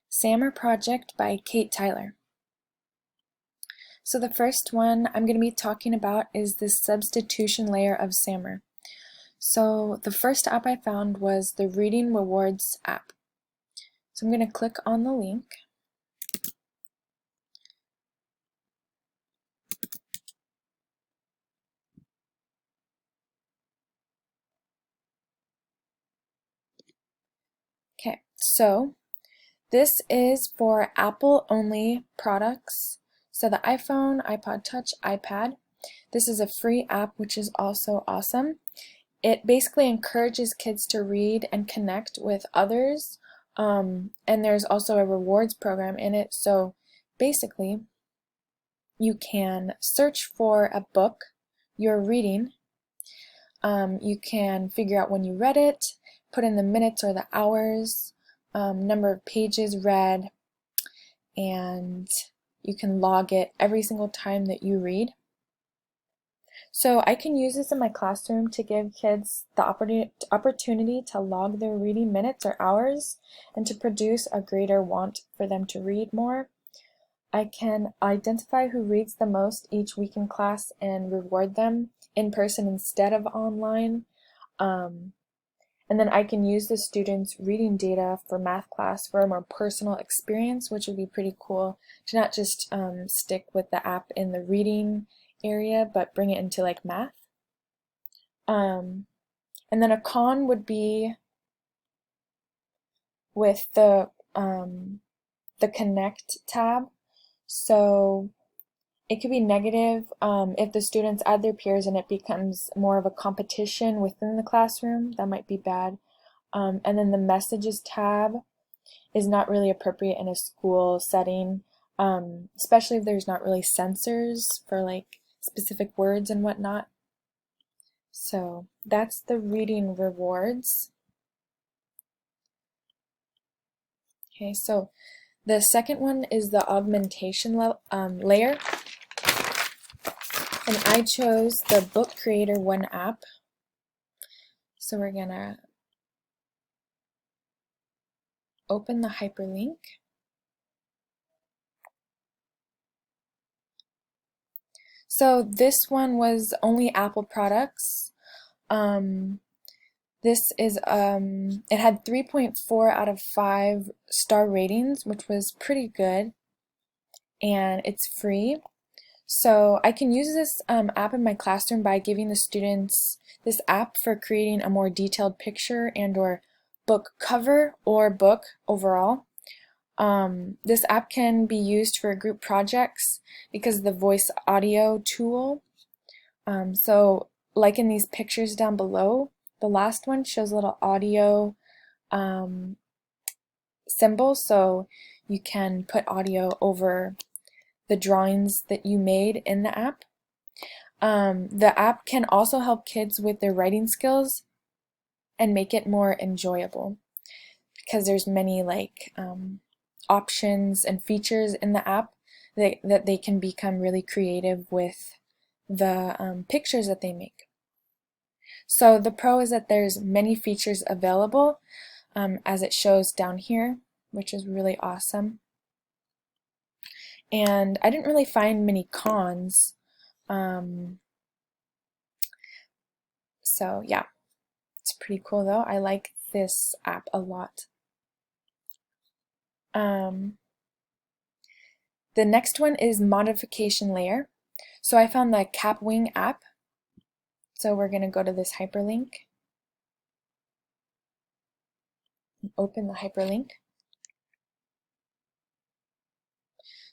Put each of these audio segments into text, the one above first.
SAMR project by Kate Tyler. So the first one I'm going to be talking about is the substitution layer of SAMR. So the first app I found was the Reading Rewards app. So I'm going to click on the link. Okay, so this is for Apple-only products. So the iPhone, iPod Touch, iPad. This is a free app, which is also awesome. It basically encourages kids to read and connect with others, and there's also a rewards program in it. So basically, you can search for a book you're reading. You can figure out when you read it, put in the minutes or the hours, number of pages read, and you can log it every single time that you read. So I can use this in my classroom to give kids the opportunity to log their reading minutes or hours and to produce a greater want for them to read more. I can identify who reads the most each week in class and reward them in person instead of online. And then I can use the students' reading data for math class for a more personal experience, which would be pretty cool to not just stick with the app in the reading area, but bring it into like math. And then a con would be with the Connect tab. So it could be negative if the students add their peers and it becomes more of a competition within the classroom. That might be bad. And then the Messages tab is not really appropriate in a school setting, especially if there's not really censors for like specific words and whatnot. So that's the reading rewards. Okay, so the second one is the augmentation layer. And I chose the Book Creator 1 app. So we're gonna open the hyperlink. So this one was only Apple products. This is it had 3.4 out of 5 star ratings, which was pretty good, and it's free. So I can use this app in my classroom by giving the students this app for creating a more detailed picture and or book cover or book overall. This app can be used for group projects because of the voice audio tool. So like in these pictures down below, the last one shows a little audio symbol, so you can put audio over the drawings that you made in the app. The app can also help kids with their writing skills and make it more enjoyable because there's many like options and features in the app that they can become really creative with the pictures that they make. So the pro is that there's many features available as it shows down here, which is really awesome. And I didn't really find many cons. So yeah, it's pretty cool though. I like this app a lot. The next one is Modification Layer. So I found the Capwing app. So we're going to go to this hyperlink. Open the hyperlink.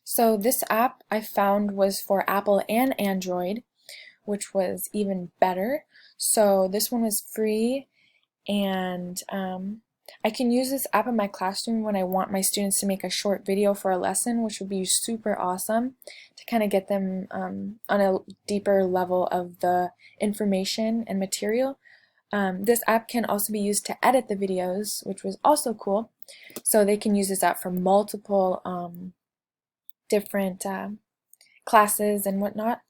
So this app I found was for Apple and Android, which was even better. So this one was free, and I can use this app in my classroom when I want my students to make a short video for a lesson, which would be super awesome to kind of get them on a deeper level of the information and material. This app can also be used to edit the videos, which was also cool. So they can use this app for multiple different classes and whatnot.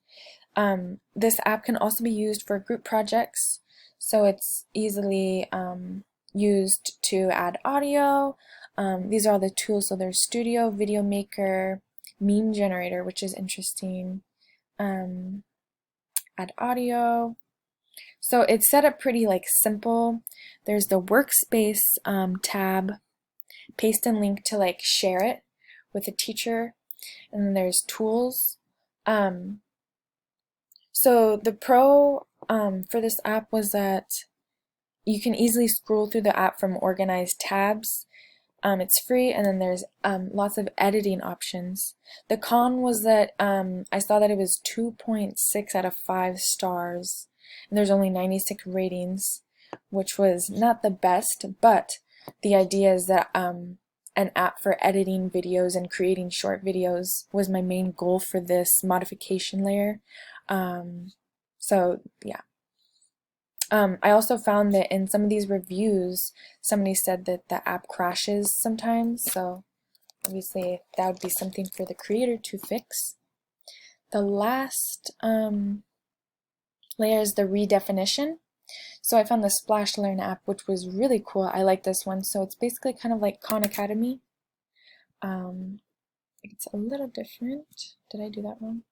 This app can also be used for group projects, so it's easily used to add audio, These are all the tools. So there's Studio, Video Maker, Meme Generator, which is interesting. Add audio. So it's set up pretty like simple. There's the workspace tab, paste and link to like share it with a teacher, and then there's tools. So the pro for this app was that you can easily scroll through the app from organized tabs. It's free, and then there's lots of editing options. The con was that I saw that it was 2.6 out of 5 stars, and there's only 96 ratings, which was not the best, but the idea is that an app for editing videos and creating short videos was my main goal for this modification layer. So yeah. I also found that in some of these reviews, somebody said that the app crashes sometimes, so obviously that would be something for the creator to fix. The last layer is the redefinition. So I found the Splash Learn app, which was really cool. I like this one. So it's basically kind of like Khan Academy. It's a little different. Did I do that wrong?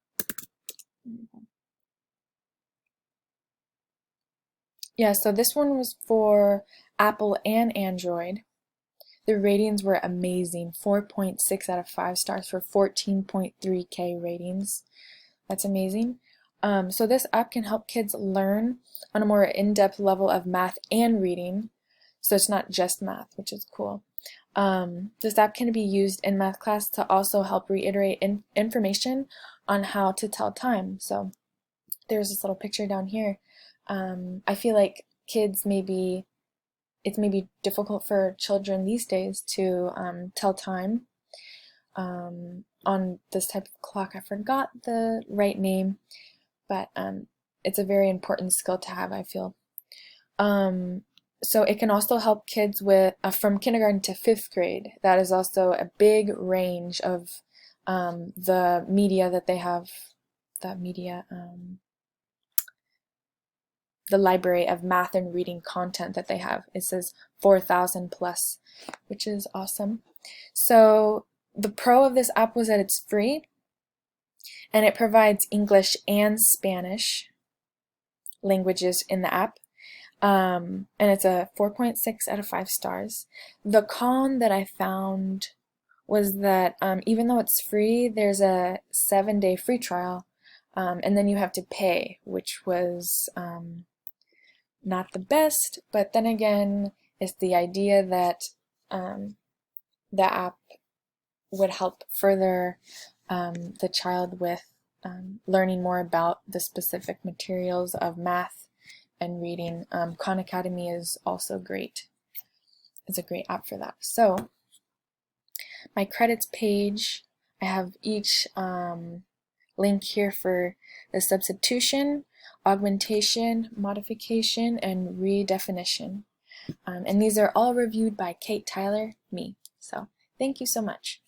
Yeah, so this one was for Apple and Android. The ratings were amazing, 4.6 out of 5 stars for 14.3K ratings. That's amazing. So this app can help kids learn on a more in-depth level of math and reading. So it's not just math, which is cool. This app can be used in math class to also help reiterate information on how to tell time. So there's this little picture down here. I feel like it's maybe difficult for children these days to tell time on this type of clock. I forgot the right name, but it's a very important skill to have, I feel. So it can also help kids with from kindergarten to 5th grade. That is also a big range of the media that they have, the library of math and reading content that they have. It says 4,000 plus, which is awesome. So the pro of this app was that it's free, and it provides English and Spanish languages in the app. And it's a 4.6 out of 5 stars. The con that I found was that even though it's free, there's a 7-day free trial, and then you have to pay, which was not the best, but then again, it's the idea that the app would help further the child with learning more about the specific materials of math and reading. Khan Academy is also great. It's a great app for that. So my credits page, I have each link here for the substitution, augmentation, modification, and redefinition. And these are all reviewed by Kate Tyler, me. So thank you so much.